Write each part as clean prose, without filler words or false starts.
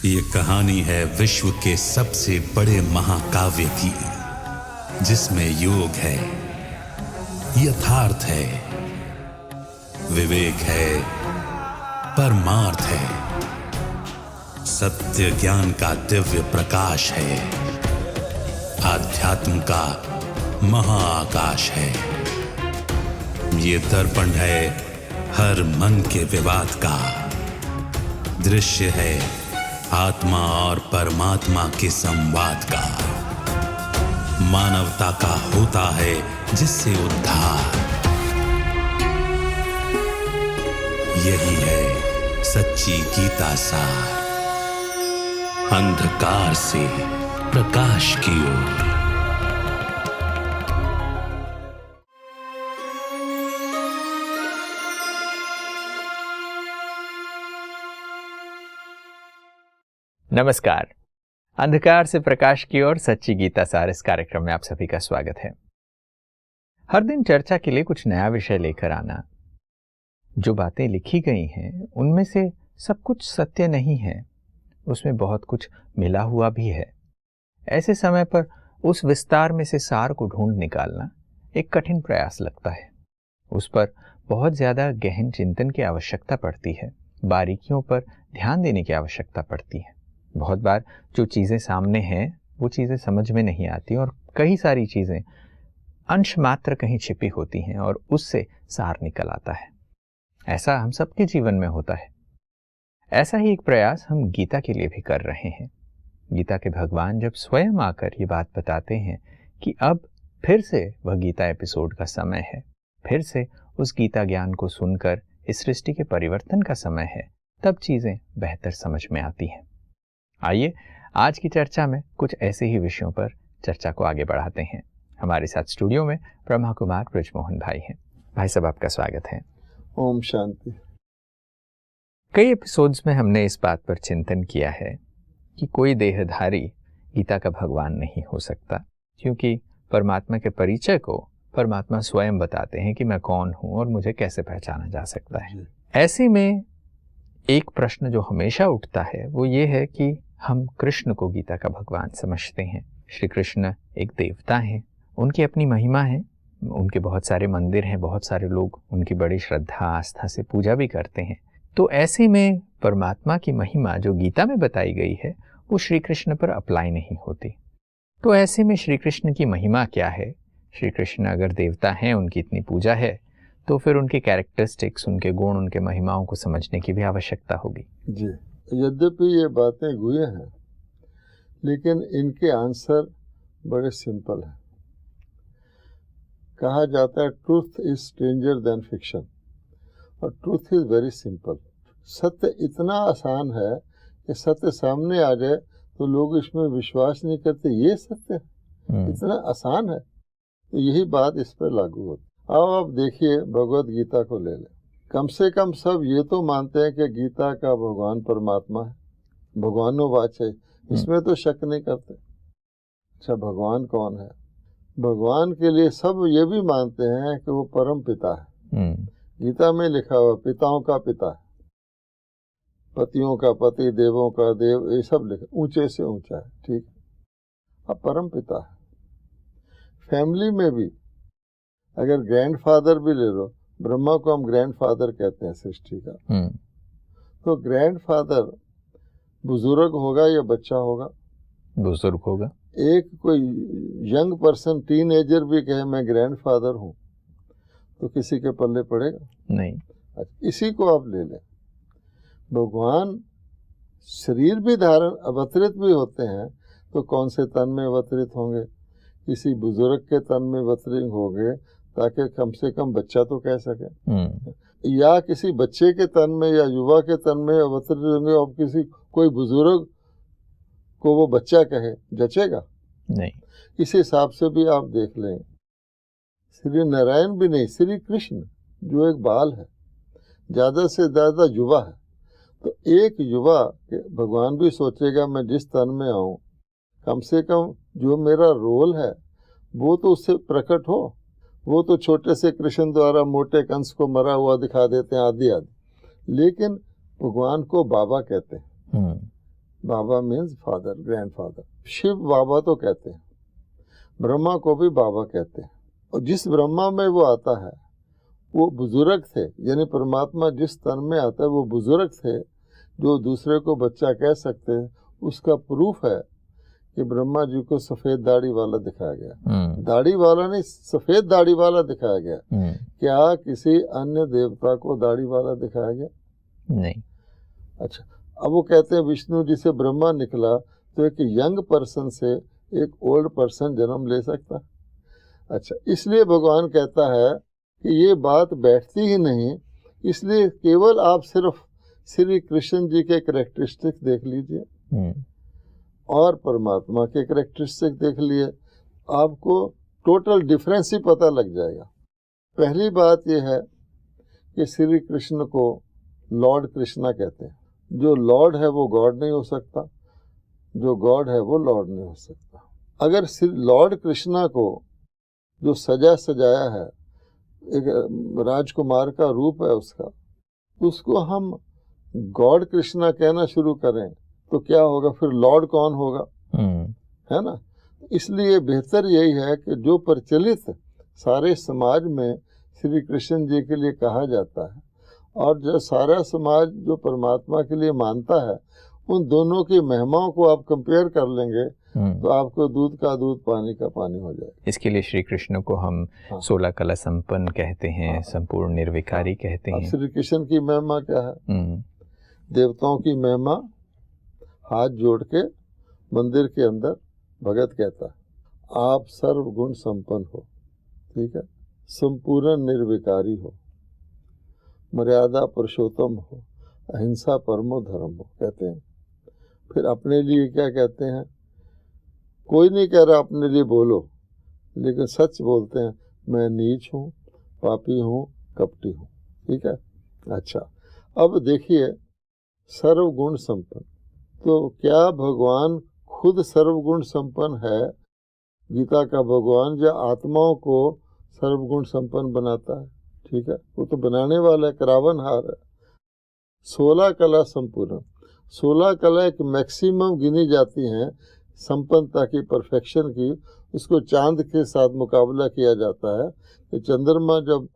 ये कहानी है विश्व के सबसे बड़े महाकाव्य की, जिसमें योग है, यथार्थ है, विवेक है, परमार्थ है, सत्य ज्ञान का दिव्य प्रकाश है, आध्यात्म का महाआकाश है। ये दर्पण है हर मन के विवाद का, दृश्य है आत्मा और परमात्मा के संवाद का, मानवता का होता है जिससे उद्धार। यही है सच्ची गीता सार, अंधकार से प्रकाश की ओर। नमस्कार। अंधकार से प्रकाश की ओर सच्ची गीता सार इस कार्यक्रम में आप सभी का स्वागत है। हर दिन चर्चा के लिए कुछ नया विषय लेकर आना। जो बातें लिखी गई हैं उनमें से सब कुछ सत्य नहीं है, उसमें बहुत कुछ मिला हुआ भी है। ऐसे समय पर उस विस्तार में से सार को ढूंढ निकालना एक कठिन प्रयास लगता है। उस पर बहुत ज्यादा गहन चिंतन की आवश्यकता पड़ती है, बारीकियों पर ध्यान देने की आवश्यकता पड़ती है। बहुत बार जो चीज़ें सामने हैं वो चीज़ें समझ में नहीं आती और कई सारी चीज़ें अंश मात्र कहीं छिपी होती हैं और उससे सार निकल आता है। ऐसा हम सबके जीवन में होता है। ऐसा ही एक प्रयास हम गीता के लिए भी कर रहे हैं। गीता के भगवान जब स्वयं आकर ये बात बताते हैं कि अब फिर से वह गीता एपिसोड का समय है, फिर से उस गीता ज्ञान को सुनकर इस सृष्टि के परिवर्तन का समय है, तब चीज़ें बेहतर समझ में आती हैं। आइए आज की चर्चा में कुछ ऐसे ही विषयों पर चर्चा को आगे बढ़ाते हैं। हमारे साथ स्टूडियो में ब्रह्मा कुमार बृजमोहन भाई हैं। भाई साहब, आपका स्वागत है। ओम शांति। कई एपिसोड्स में हमने इस बात पर चिंतन किया है कि कोई देहधारी गीता का भगवान नहीं हो सकता, क्योंकि परमात्मा के परिचय को परमात्मा स्वयं बताते हैं कि मैं कौन हूं और मुझे कैसे पहचाना जा सकता है। ऐसे में एक प्रश्न जो हमेशा उठता है वो ये है कि हम कृष्ण को गीता का भगवान समझते हैं। श्री कृष्ण एक देवता हैं, उनकी अपनी महिमा है, उनके बहुत सारे मंदिर हैं, बहुत सारे लोग उनकी बड़ी श्रद्धा आस्था से पूजा भी करते हैं। तो ऐसे में परमात्मा की महिमा जो गीता में बताई गई है वो श्री कृष्ण पर अप्लाई नहीं होती। तो ऐसे में श्री कृष्ण की महिमा क्या है? श्री कृष्ण अगर देवता हैं, उनकी इतनी पूजा है, तो फिर उनके कैरेक्टरिस्टिक्स, उनके गुण, उनके महिमाओं को समझने की भी आवश्यकता होगी। जी, यद्यपि ये बातें गुहे हैं, लेकिन इनके आंसर बड़े सिंपल हैं। कहा जाता है truth is stranger then fiction, और ट्रूथ इज वेरी सिंपल। सत्य इतना आसान है कि सत्य सामने आ जाए तो लोग इसमें विश्वास नहीं करते। ये सत्य इतना आसान है, तो यही बात इस पर लागू होती। अब आप देखिए, भगवत गीता को ले लें। कम से कम सब ये तो मानते हैं कि गीता का भगवान परमात्मा है, भगवानोवाच है, इसमें तो शक नहीं करते। अच्छा, भगवान कौन है? भगवान के लिए सब ये भी मानते हैं कि वो परम पिता है। गीता में लिखा हुआ पिताओं का पिता है, पतियों का पति, देवों का देव, ये सब लिखा, ऊंचे से ऊंचा है। ठीक, अब परम पिता है। फैमिली में भी अगर ग्रैंडफादर भी ले लो, ब्रह्मा को हम ग्रैंडफादर कहते हैं सृष्टि का, तो ग्रैंडफादर बुजुर्ग होगा या बच्चा होगा? बुजुर्ग होगा। एक कोई यंग पर्सन, टीनेजर भी कहे मैं ग्रैंडफादर हूँ, तो किसी के पल्ले पड़ेगा? नहीं। अच्छा, इसी को आप ले लें। भगवान शरीर भी धारण अवतरित भी होते हैं, तो कौन से तन में अवतरित होंगे? किसी बुजुर्ग के तन में अवतरित होंगे, ताकि कम से कम बच्चा तो कह सके। या किसी बच्चे के तन में या युवा के तन में अवतरित होंगे और किसी कोई बुजुर्ग को वो बच्चा कहे, जचेगा? नहीं। इस हिसाब से भी आप देख लें, श्री नारायण भी नहीं, श्री कृष्ण जो एक बाल है, ज़्यादा से ज़्यादा युवा है, तो एक युवा के भगवान भी सोचेगा मैं जिस तन में आऊँ, कम से कम जो मेरा रोल है वो तो उससे प्रकट हो। वो तो छोटे से कृष्ण द्वारा मोटे कंस को मरा हुआ दिखा देते हैं, आदि आदि, लेकिन भगवान को बाबा कहते हैं। बाबा मीन्स फादर, ग्रैंडफादर। शिव बाबा तो कहते हैं, ब्रह्मा को भी बाबा कहते हैं। और जिस ब्रह्मा में वो आता है वो बुजुर्ग थे, यानी परमात्मा जिस तन में आता है वो बुजुर्ग थे, जो दूसरे को बच्चा कह सकते हैं। उसका प्रूफ है कि ब्रह्मा जी को सफेद दाढ़ी वाला दिखाया गया। दाढ़ी वाला नहीं, सफेद दाढ़ी वाला दिखाया गया। क्या किसी अन्य देवता को दाढ़ी वाला दिखाया गया? नहीं। अच्छा, अब वो कहते हैं विष्णु जी से ब्रह्मा निकला तो एक यंग पर्सन से एक ओल्ड पर्सन जन्म ले सकता। अच्छा, इसलिए भगवान कहता है कि ये बात बैठती ही नहीं, इसलिए केवल आप सिर्फ श्री कृष्ण जी के कैरेक्टरिस्टिक देख लीजिए और परमात्मा के कैरेक्टरिस्टिक देख लिए, आपको टोटल डिफरेंस ही पता लग जाएगा। पहली बात यह है कि श्री कृष्ण को लॉर्ड कृष्णा कहते हैं। जो लॉर्ड है वो गॉड नहीं हो सकता, जो गॉड है वो लॉर्ड नहीं हो सकता। अगर लॉर्ड कृष्णा को जो सजा सजाया है, एक राजकुमार का रूप है उसका, उसको हम गॉड कृष्णा कहना शुरू करें तो क्या होगा? फिर लॉर्ड कौन होगा? है ना? इसलिए बेहतर यही है कि जो प्रचलित सारे समाज में श्री कृष्ण जी के लिए कहा जाता है और जो सारा समाज जो परमात्मा के लिए मानता है, उन दोनों की महिमाओं को आप कंपेयर कर लेंगे तो आपको दूध का दूध, पानी का पानी हो जाएगा। इसके लिए श्री कृष्ण को हम 16 कला संपन्न कहते हैं, संपूर्ण निर्विकारी कहते हैं। श्री कृष्ण की महिमा क्या है? देवताओं की महिमा हाथ जोड़ के मंदिर के अंदर भगत कहता है आप सर्व गुण संपन्न हो, ठीक है, संपूर्ण निर्विकारी हो, मर्यादा पुरुषोत्तम हो, अहिंसा परमो धर्म हो, कहते हैं। फिर अपने लिए क्या कहते हैं? कोई नहीं कह रहा अपने लिए बोलो, लेकिन सच बोलते हैं, मैं नीच हूँ, पापी हूँ, कपटी हूँ, ठीक है। अच्छा, अब देखिए सर्वगुण संपन्न, तो क्या भगवान खुद सर्वगुण संपन्न है? गीता का भगवान जो आत्माओं को सर्वगुण संपन्न बनाता है, ठीक है, वो तो बनाने वाला है, करावनहार है। 16 कला संपूर्ण, 16 कला एक मैक्सिमम गिनी जाती हैं संपन्नता की, परफेक्शन की। उसको चांद के साथ मुकाबला किया जाता है कि चंद्रमा जब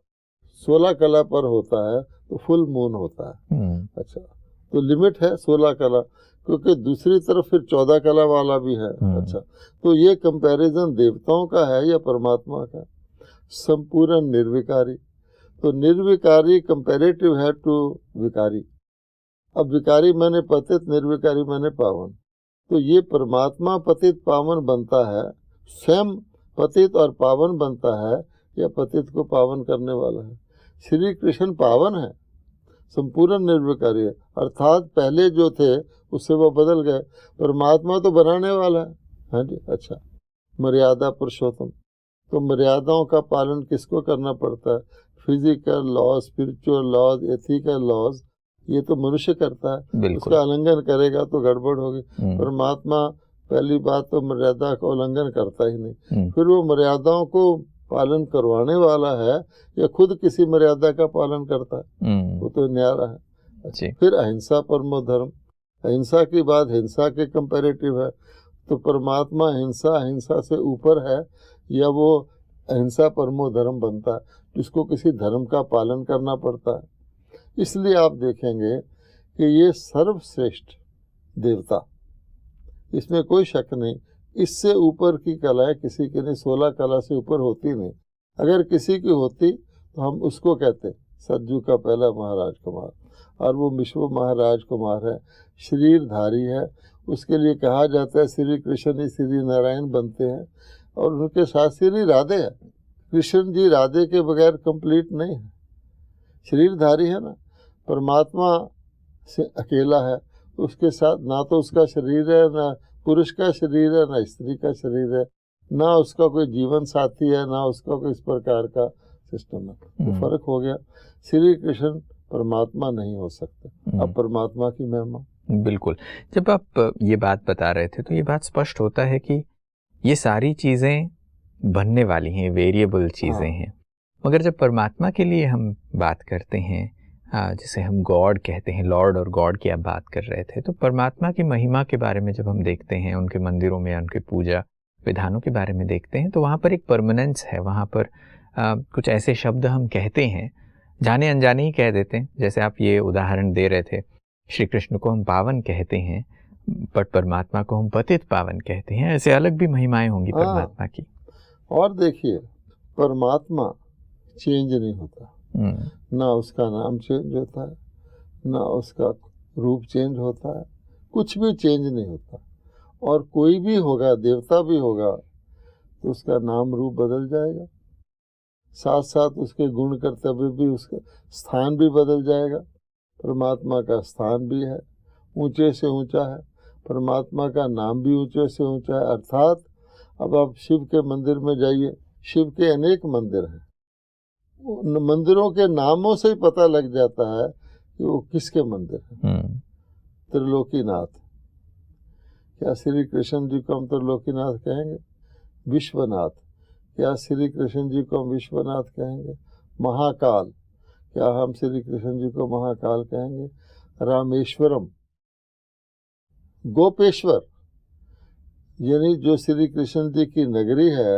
16 कला पर होता है तो फुल मून होता है। अच्छा, तो लिमिट है 16 कला, क्योंकि दूसरी तरफ फिर 14 कला वाला भी है। अच्छा, तो ये कंपैरिजन देवताओं का है या परमात्मा का? संपूर्ण निर्विकारी, तो निर्विकारी कंपैरेटिव है टू विकारी। अब विकारी मैंने पतित, निर्विकारी मैंने पावन, तो ये परमात्मा पतित पावन बनता है, स्वयं पतित और पावन बनता है, या पतित को पावन करने वाला है? श्री कृष्ण पावन है, संपूर्ण निर्विकारी है, अर्थात पहले जो थे उससे वो बदल गए। परमात्मा तो बनाने वाला है। हाँ जी। अच्छा, मर्यादा पुरुषोत्तम, तो मर्यादाओं का पालन किसको करना पड़ता है? Physical laws, spiritual laws, ethical laws, ये तो मनुष्य करता है, उसका उल्लंघन करेगा तो गड़बड़ होगी। परमात्मा पहली बात तो मर्यादा का उल्लंघन करता ही नहीं, फिर वो मर्यादाओं को पालन करवाने वाला है या खुद किसी मर्यादा का पालन करता है? वो तो न्यारा है। अच्छा, फिर अहिंसा परमो धर्म, अहिंसा की बात हिंसा के कंपैरेटिव है, तो परमात्मा हिंसा से ऊपर है या वो अहिंसा परमो धर्म बनता है, जिसको किसी धर्म का पालन करना पड़ता है। इसलिए आप देखेंगे कि ये सर्वश्रेष्ठ देवता, इसमें कोई शक नहीं, इससे ऊपर की कलाएं किसी की नहीं, 16 कला से ऊपर होती नहीं। अगर किसी की होती तो हम उसको कहते सज्जू का पहला महाराज कुमार, और वो विश्व महाराज कुमार है, शरीरधारी है। उसके लिए कहा जाता है श्री कृष्ण ही श्री नारायण बनते हैं, और उनके साथ श्री राधे है। कृष्ण जी राधे के बगैर कंप्लीट नहीं है, शरीरधारी है ना, परमात्मा से अकेला है, उसके साथ ना तो उसका शरीर है, ना पुरुष का शरीर है, ना स्त्री का शरीर है, ना उसका कोई जीवन साथी है, ना उसका कोई इस प्रकार का सिस्टम है। तो फर्क हो गया, श्री कृष्ण परमात्मा नहीं हो सकते। अब परमात्मा की महिमा, बिल्कुल, जब आप ये बात बता रहे थे तो ये बात स्पष्ट होता है कि ये सारी चीज़ें बनने वाली हैं, वेरिएबल चीज़ें हैं, मगर जब परमात्मा के लिए हम बात करते हैं, जिसे हम गॉड कहते हैं, लॉर्ड और गॉड की आप बात कर रहे थे, तो परमात्मा की महिमा के बारे में जब हम देखते हैं, उनके मंदिरों में उनके पूजा विधानों के बारे में देखते हैं, तो वहाँ पर एक परमानेंस है। वहाँ पर कुछ ऐसे शब्द हम कहते हैं, जाने अनजाने ही कह देते हैं। जैसे आप ये उदाहरण दे रहे थे, श्री कृष्ण को हम पावन कहते हैं, बट परमात्मा को हम पतित पावन कहते हैं। ऐसे अलग भी महिमाएं होंगी परमात्मा की। और देखिए, परमात्मा चेंज नहीं होता, ना उसका नाम चेंज होता है, ना उसका रूप चेंज होता है, कुछ भी चेंज नहीं होता। और कोई भी होगा, देवता भी होगा, तो उसका नाम रूप बदल जाएगा, साथ साथ उसके गुण कर्तव्य भी, उसका स्थान भी बदल जाएगा। परमात्मा का स्थान भी है, ऊंचे से ऊंचा है, परमात्मा का नाम भी ऊंचे से ऊंचा है। अर्थात अब आप शिव के मंदिर में जाइए, शिव के अनेक मंदिर हैं, उन मंदिरों के नामों से ही पता लग जाता है कि वो किसके मंदिर हैं। त्रिलोकीनाथ, क्या श्री कृष्ण जी को हम त्रिलोकीनाथ कहेंगे? विश्वनाथ, क्या श्री कृष्ण जी को हम विश्वनाथ कहेंगे? महाकाल, क्या हम श्री कृष्ण जी को महाकाल कहेंगे? रामेश्वरम, गोपेश्वर, यानी जो श्री कृष्ण जी की नगरी है,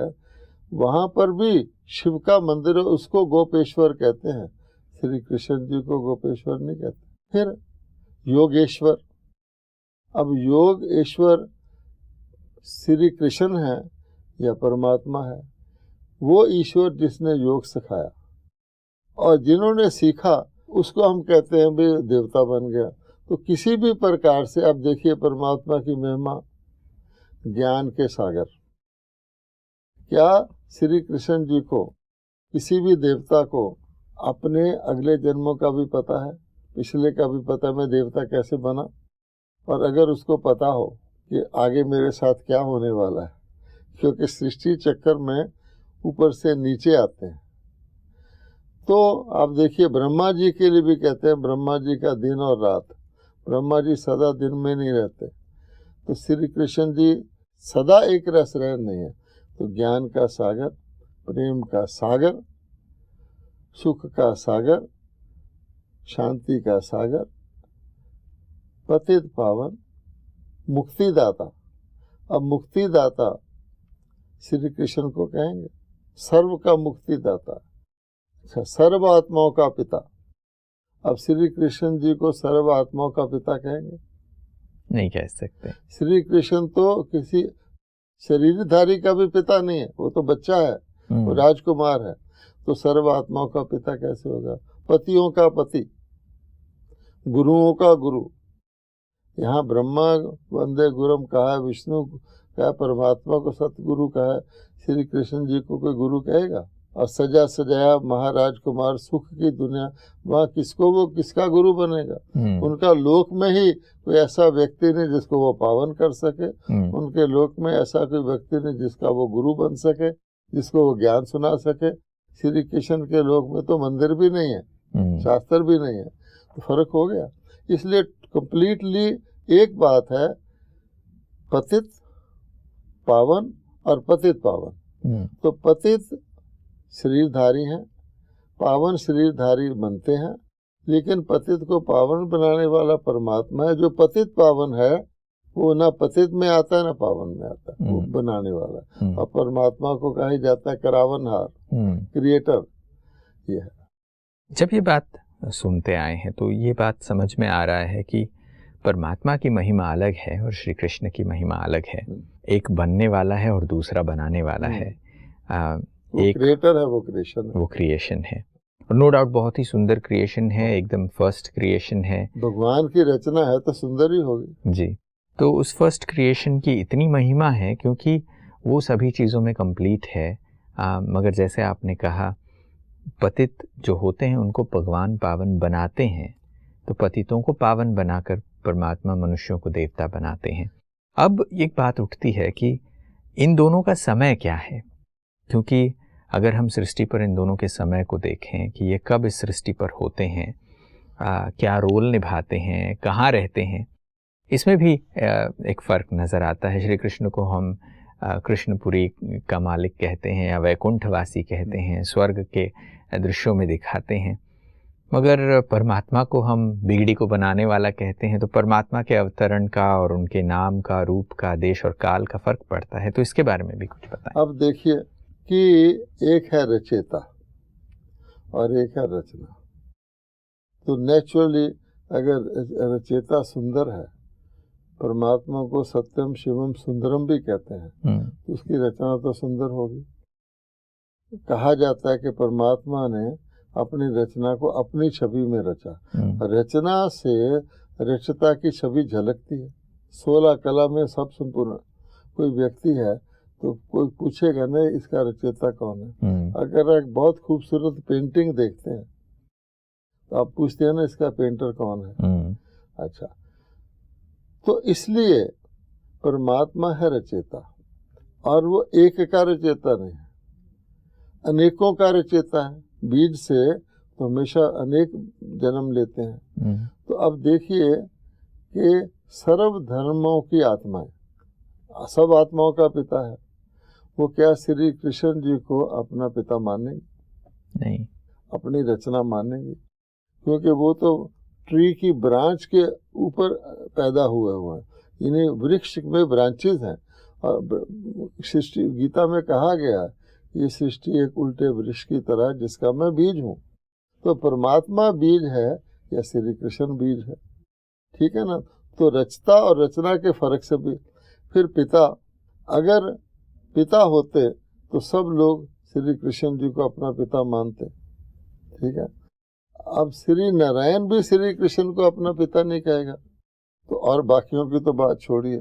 वहाँ पर भी शिव का मंदिर है, उसको गोपेश्वर कहते हैं, श्री कृष्ण जी को गोपेश्वर नहीं कहते। फिर योगेश्वर, अब योगेश्वर श्री कृष्ण है या परमात्मा है? वो ईश्वर जिसने योग सिखाया और जिन्होंने सीखा उसको हम कहते हैं भी देवता बन गया। तो किसी भी प्रकार से आप देखिए परमात्मा की महिमा, ज्ञान के सागर। क्या श्री कृष्ण जी को, किसी भी देवता को अपने अगले जन्मों का भी पता है, पिछले का भी पता है, मैं देवता कैसे बना? और अगर उसको पता हो कि आगे मेरे साथ क्या होने वाला है, क्योंकि सृष्टि चक्कर में ऊपर से नीचे आते हैं, तो आप देखिए ब्रह्मा जी के लिए भी कहते हैं, ब्रह्मा जी का दिन और रात, ब्रह्मा जी सदा दिन में नहीं रहते, तो श्री कृष्ण जी सदा एक रस रहन नहीं है। तो ज्ञान का सागर, प्रेम का सागर, सुख का सागर, शांति का सागर, पतित पावन, मुक्तिदाता। अब मुक्तिदाता श्री कृष्ण को कहेंगे, सर्व का मुक्तिदाता, अच्छा, सर्व आत्माओं का पिता। अब श्री कृष्ण जी को सर्व आत्माओं का पिता कहेंगे? नहीं कह सकते। श्री कृष्ण तो किसी शरीरधारी का भी पिता नहीं है, वो तो बच्चा है, वो राजकुमार है, तो सर्व आत्माओं का पिता कैसे होगा? पतियों का पति, गुरुओं का गुरु। यहाँ ब्रह्मा वंदे गुरुम कहा है, विष्णु कहा, परमात्मा को सतगुरु कहा है, श्री कृष्ण जी को कोई गुरु कहेगा? और सजा सजाया महाराज कुमार, सुख की दुनिया, वहाँ किसको वो किसका गुरु बनेगा? उनका लोक में ही कोई ऐसा व्यक्ति नहीं जिसको वो पावन कर सके, उनके लोक में ऐसा कोई व्यक्ति नहीं जिसका वो गुरु बन सके, जिसको वो ज्ञान सुना सके। श्री कृष्ण के लोक में तो मंदिर भी नहीं है, शास्त्र भी नहीं है, तो फर्क हो गया। इसलिए कंप्लीटली एक बात है, पतित पावन और पतित पावन। तो पतित शरीरधारी हैं, पावन शरीरधारी बनते हैं, लेकिन पतित को पावन बनाने वाला परमात्मा है। जो पतित पावन है वो ना पतित में आता है ना पावन में आता है, वो बनाने वाला। और परमात्मा को कहा जाता है करावनहार, क्रिएटर। ये है। जब ये बात सुनते आए हैं तो ये बात समझ में आ रहा है कि परमात्मा की महिमा अलग है और श्री कृष्ण की महिमा अलग है। एक बनने वाला है और दूसरा बनाने वाला है। एक क्रिएटर है, वो क्रिएशन है, वो क्रिएशन है। और नो डाउट बहुत ही सुंदर क्रिएशन है, एकदम फर्स्ट क्रिएशन है। भगवान की रचना है तो सुंदर ही होगी जी। तो उस फर्स्ट क्रिएशन की इतनी महिमा है क्योंकि वो सभी चीज़ों में कंप्लीट है। मगर जैसे आपने कहा, पतित जो होते हैं उनको भगवान पावन बनाते हैं, तो पतितों को पावन बनाकर परमात्मा मनुष्यों को देवता बनाते हैं। अब एक बात उठती है कि इन दोनों का समय क्या है, क्योंकि अगर हम सृष्टि पर इन दोनों के समय को देखें कि ये कब इस सृष्टि पर होते हैं, क्या रोल निभाते हैं, कहाँ रहते हैं, इसमें भी एक फ़र्क नज़र आता है। श्री कृष्ण को हम कृष्णपुरी का मालिक कहते हैं या वैकुंठवासी कहते हैं, स्वर्ग के दृश्यों में दिखाते हैं। मगर परमात्मा को हम बिगड़ी को बनाने वाला कहते हैं, तो परमात्मा के अवतरण का और उनके नाम का, रूप का, देश और काल का फर्क पड़ता है, तो इसके बारे में भी कुछ बताएं। अब देखिए कि एक है रचेता और एक है रचना। तो नेचुरली अगर रचेता सुंदर है, परमात्मा को सत्यम शिवम सुंदरम भी कहते हैं, तो उसकी रचना तो सुंदर होगी। कहा जाता है कि परमात्मा ने अपनी रचना को अपनी छवि में रचा। रचना से रचता की छवि झलकती है। 16 कला में सब संपूर्ण कोई व्यक्ति है तो कोई पूछेगा नहीं इसका रचयिता कौन है। अगर एक बहुत खूबसूरत पेंटिंग देखते हैं तो आप पूछते हैं ना इसका पेंटर कौन है। अच्छा, तो इसलिए परमात्मा है रचयिता, और वो एक का रचयिता नहीं है, अनेकों का रचयिता है। बीज से तो हमेशा अनेक जन्म लेते हैं। तो अब देखिए कि सर्व धर्मों की आत्माएं, सब आत्माओं का पिता है, वो क्या श्री कृष्ण जी को अपना पिता मानेंगे? नहीं, अपनी रचना मानेंगे, क्योंकि वो तो ट्री की ब्रांच के ऊपर पैदा हुए हैं। इन्हें वृक्ष में ब्रांचेस हैं, और सृष्टि गीता में कहा गया ये सृष्टि एक उल्टे वृक्ष की तरह जिसका मैं बीज हूँ। तो परमात्मा बीज है या श्री कृष्ण बीज है, ठीक है ना। तो रचता और रचना के फर्क से भी फिर पिता, अगर पिता होते तो सब लोग श्री कृष्ण जी को अपना पिता मानते, ठीक है। अब श्री नारायण भी श्री कृष्ण को अपना पिता नहीं कहेगा, तो और बाकियों की तो बात छोड़िए।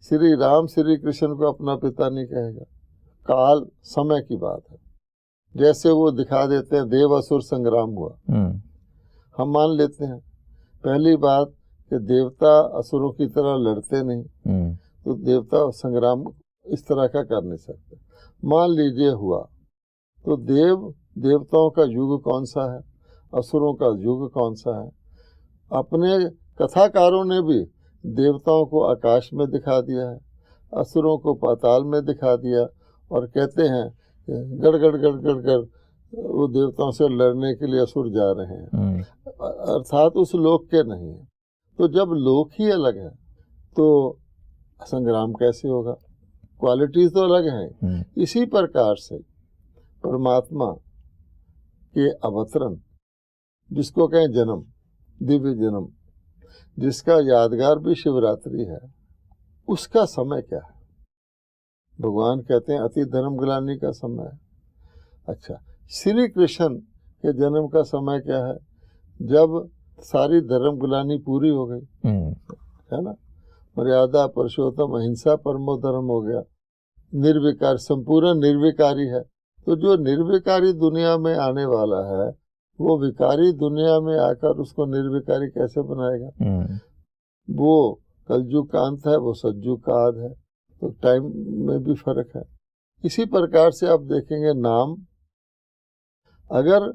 श्री राम श्री कृष्ण को अपना पिता नहीं कहेगा। काल समय की बात है, जैसे वो दिखा देते हैं देव असुर संग्राम हुआ, हम मान लेते हैं। पहली बात कि देवता असुरों की तरह लड़ते नहीं, तो देवता संग्राम इस तरह का कर नहीं सकते। मान लीजिए हुआ, तो देवताओं का युग कौन सा है, असुरों का युग कौन सा है। अपने कथाकारों ने भी देवताओं को आकाश में दिखा दिया है, असुरों को पाताल में दिखा दिया, और कहते हैं गड़ गड़ गड़ गड़ गड़ वो देवताओं से लड़ने के लिए असुर जा रहे हैं, अर्थात उस लोक के नहीं है। तो जब लोक ही अलग है तो संग्राम कैसे होगा? क्वालिटीज तो अलग हैं। इसी प्रकार से परमात्मा के अवतरण, जिसको कहें जन्म, दिव्य जन्म, जिसका यादगार भी शिवरात्रि है, उसका समय क्या है? भगवान कहते हैं अति धर्म ग्लानि का समय है। अच्छा, श्री कृष्ण के जन्म का समय क्या है? जब सारी धर्म ग्लानि पूरी हो गई, है ना। मर्यादा पुरुषोत्तम अहिंसा परमो धर्म हो गया, निर्विकार, संपूर्ण निर्विकारी है। तो जो निर्विकारी दुनिया में आने वाला है वो विकारी दुनिया में आकर उसको निर्विकारी कैसे बनाएगा? वो कलयुग का अंत है, वो सतयुग का आद है, तो टाइम में भी फर्क है। इसी प्रकार से आप देखेंगे नाम, अगर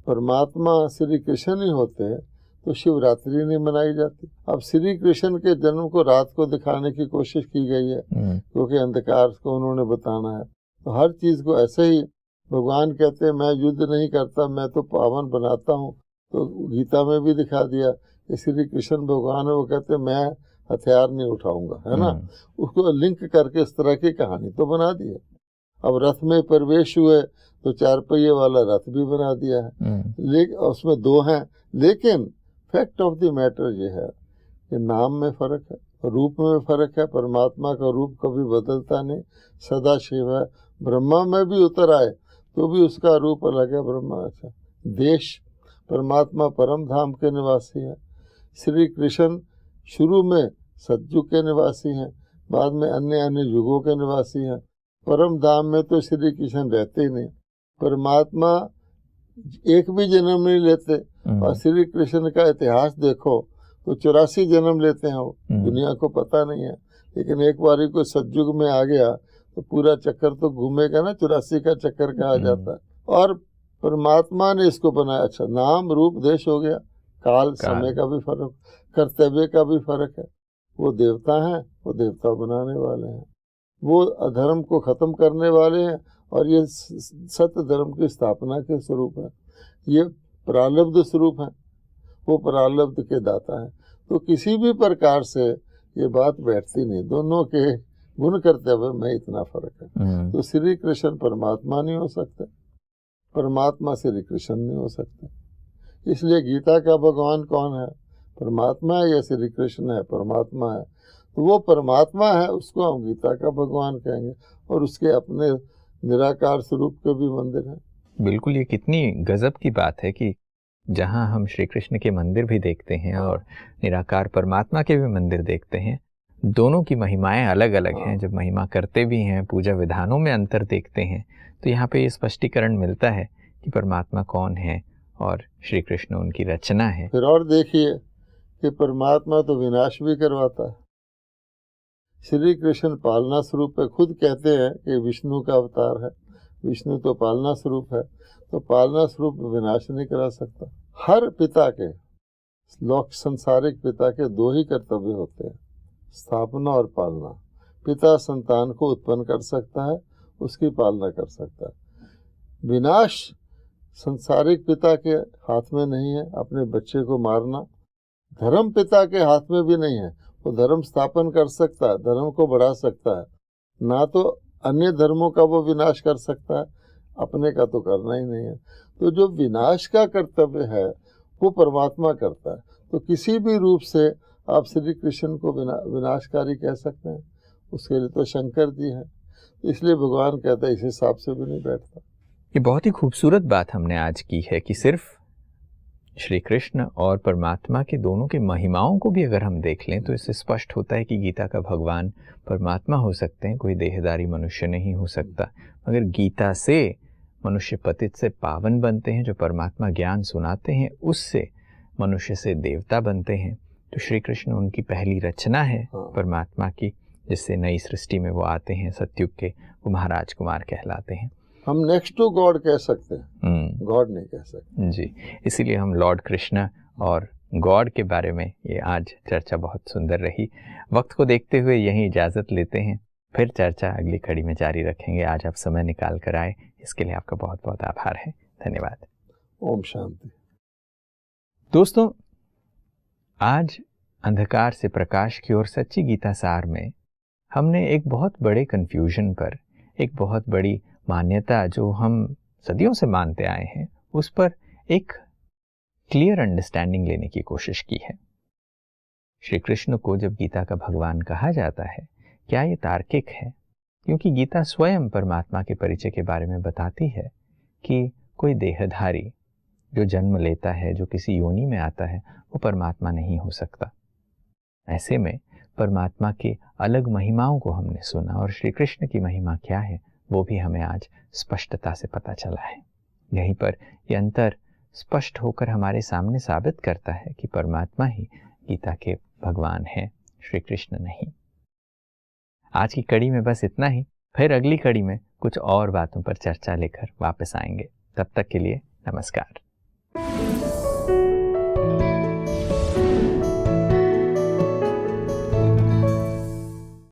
परमात्मा श्री कृष्ण ही होते तो शिवरात्रि नहीं मनाई जाती। अब श्री कृष्ण के जन्म को रात को दिखाने की कोशिश की गई है, क्योंकि अंधकार को उन्होंने बताना है। तो हर चीज को ऐसे ही भगवान कहते हैं मैं युद्ध नहीं करता, मैं तो पावन बनाता हूँ। तो गीता में भी दिखा दिया कि श्री कृष्ण भगवान है, वो कहते हैं मैं हथियार नहीं उठाऊंगा, है ना। उसको लिंक करके इस तरह की कहानी तो बना दी है। अब रथ में प्रवेश हुए तो 4 पहिए वाला रथ भी बना दिया है, लेकिन उसमें 2 हैं। लेकिन फैक्ट ऑफ द मैटर ये है कि नाम में फर्क है, रूप में फर्क है। परमात्मा का रूप कभी बदलता नहीं, सदा शिव है। ब्रह्मा में भी उतर आए तो भी उसका रूप अलग है, ब्रह्मा। अच्छा, देश, परमात्मा परम धाम के निवासी है। श्री कृष्ण शुरू में सतयुग के निवासी हैं, बाद में अन्य अन्य युगों के निवासी हैं। परम धाम में तो श्री कृष्ण रहते ही नहीं। परमात्मा एक भी जन्म नहीं लेते, और श्री कृष्ण का इतिहास देखो तो 84 जन्म लेते हैं वो, दुनिया को पता नहीं है। लेकिन एक बारी कोई सतयुग में आ गया तो पूरा चक्कर तो घूमेगा ना, 84 का चक्कर कहा जाता है। और परमात्मा ने इसको बनाया। अच्छा, नाम रूप देश हो गया, काल समय का भी फर्क, कर्तव्य का भी फर्क है। वो देवता हैं, वो देवता बनाने वाले हैं, वो अधर्म को खत्म करने वाले हैं, और ये सत्य धर्म की स्थापना के स्वरूप है। ये प्रारब्ध स्वरूप हैं, वो प्रारब्ध के दाता हैं। तो किसी भी प्रकार से ये बात बैठती नहीं, दोनों के गुण करते हुए में इतना फर्क है। तो श्री कृष्ण परमात्मा नहीं हो सकते, परमात्मा श्री कृष्ण नहीं हो सकते। इसलिए गीता का भगवान कौन है? परमात्मा है या श्री कृष्ण है? परमात्मा है। तो वो परमात्मा है, उसको हम गीता का भगवान कहेंगे, और उसके अपने निराकार स्वरूप के भी मंदिर हैं। बिल्कुल, ये कितनी गजब की बात है कि जहां हम श्री कृष्ण के मंदिर भी देखते हैं और निराकार परमात्मा के भी मंदिर देखते हैं, दोनों की महिमाएं अलग अलग हैं। जब महिमा करते भी हैं, पूजा विधानों में अंतर देखते हैं, तो यहाँ पे ये स्पष्टीकरण मिलता है कि परमात्मा कौन है और श्री कृष्ण उनकी रचना है। फिर और देखिए कि परमात्मा तो विनाश भी करवाता है, श्री कृष्ण पालना स्वरूप है। खुद कहते हैं कि विष्णु का अवतार है, विष्णु तो पालना स्वरूप है, तो पालना स्वरूप विनाश नहीं करा सकता। हर पिता के, लोक संसारिक पिता के दो ही कर्तव्य होते हैं, स्थापना और पालना। पिता संतान को उत्पन्न कर सकता है, उसकी पालना कर सकता है। विनाश संसारिक पिता के हाथ में नहीं है, अपने बच्चे को मारना। धर्म पिता के हाथ में भी नहीं है, वो धर्म स्थापन कर सकता है, धर्म को बढ़ा सकता है, ना तो अन्य धर्मों का वो विनाश कर सकता है, अपने का तो करना ही नहीं है। तो जो विनाश का कर्तव्य है वो परमात्मा करता है। तो किसी भी रूप से आप श्री कृष्ण को विनाशकारी कह सकते हैं, उसके लिए तो शंकर जी हैं। इसलिए भगवान कहता है इस हिसाब से भी नहीं बैठता। ये बहुत ही खूबसूरत बात हमने आज की है कि सिर्फ श्री कृष्ण और परमात्मा के दोनों की महिमाओं को भी अगर हम देख लें तो इससे स्पष्ट होता है कि गीता का भगवान परमात्मा हो सकते हैं, कोई देहधारी मनुष्य नहीं हो सकता। मगर गीता से मनुष्य पतित से पावन बनते हैं, जो परमात्मा ज्ञान सुनाते हैं उससे मनुष्य से देवता बनते हैं। तो श्री कृष्ण उनकी पहली रचना है परमात्मा की, जिससे नई सृष्टि में वो आते हैं, सतयुग के वो महाराज कुमार कहलाते हैं। हम नेक्स्ट टू गॉड कह सकते हैं, गॉड नहीं कह सकते जी। इसीलिए हम लॉर्ड कृष्ण और गॉड के बारे में ये आज चर्चा बहुत सुंदर रही। वक्त को देखते हुए यहीं इजाज़त लेते हैं, फिर चर्चा अगली कड़ी में जारी रखेंगे। आज आप समय निकाल कर आए, इसके लिए आपका बहुत बहुत आभार है। धन्यवाद। ओम शांति। दोस्तों, आज अंधकार से प्रकाश की ओर सच्ची गीता सार में हमने एक बहुत बड़े कन्फ्यूजन पर, एक बहुत बड़ी मान्यता जो हम सदियों से मानते आए हैं, उस पर एक क्लियर अंडरस्टैंडिंग लेने की कोशिश की है। श्री कृष्ण को जब गीता का भगवान कहा जाता है, क्या ये तार्किक है? क्योंकि गीता स्वयं परमात्मा के परिचय के बारे में बताती है कि कोई देहधारी जो जन्म लेता है, जो किसी योनि में आता है, वो परमात्मा नहीं हो सकता। ऐसे में परमात्मा की अलग महिमाओं को हमने सुना और श्री कृष्ण की महिमा क्या है वो भी हमें आज स्पष्टता से पता चला है। यहीं पर यह अंतर स्पष्ट होकर हमारे सामने साबित करता है कि परमात्मा ही गीता के भगवान हैं, श्री कृष्ण नहीं। आज की कड़ी में बस इतना ही। फिर अगली कड़ी में कुछ और बातों पर चर्चा लेकर वापस आएंगे। तब तक के लिए नमस्कार।